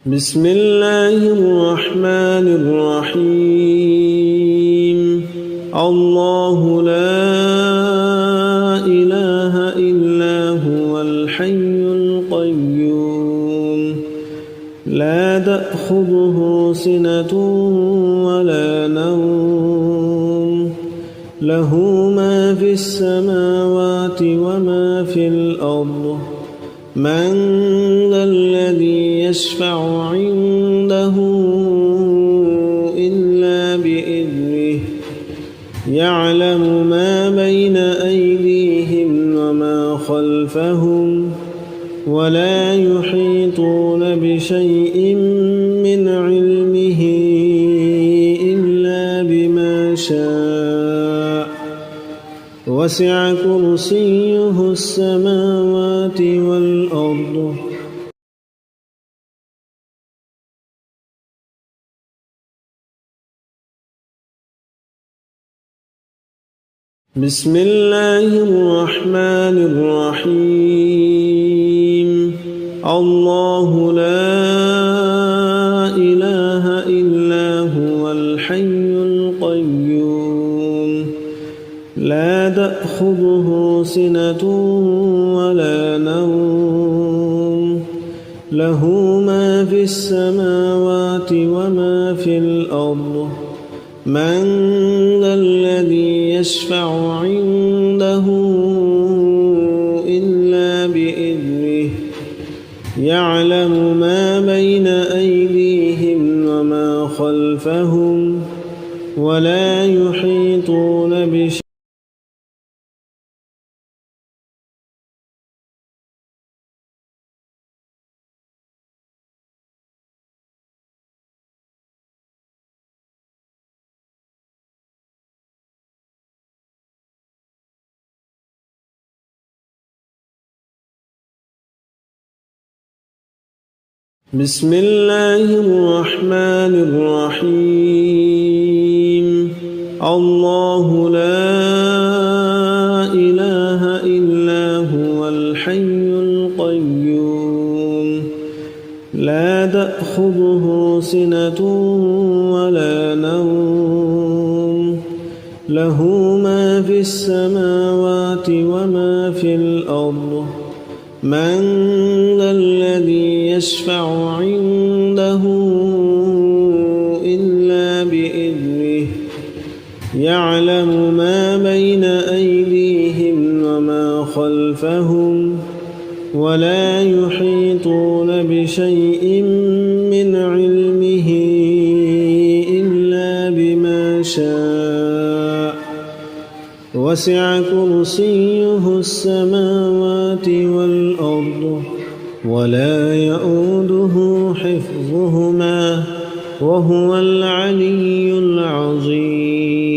بسم الله الرحمن الرحيم الله لا إله إلا هو الحي القيوم لا تأخذه سنة ولا نوم له ما في السماوات وما في الأرض من ذا الذي يشفع عنده إلا بإذنه يعلم ما بين أيديهم وما خلفهم ولا يحيطون بشيء من علمه إلا بما شاء وسع كرسيه السماوات والأرض بسم الله الرحمن الرحيم الله لا إله إلا هو الحي القيوم لا تأخذه سنة ولا نوم له ما في السماوات وما في الأرض من ذا الذي يشفع عنده إلا بإذنه يعلم ما بين أيديهم وما خلفهم ولا يحيطون بشيء بسم الله الرحمن الرحيم الله لا إله إلا هو الحي القيوم لا تأخذه سنة ولا نوم له ما في السماوات وما في الأرض من ذا الذي يشفع عنده إلا بإذنه يعلم ما بين أيديهم وما خلفهم ولا يحيطون بشيء من علمه إلا بما شاء وسع كرسيه السماوات والأرض ولا يؤوده حفظهما وهو العلي العظيم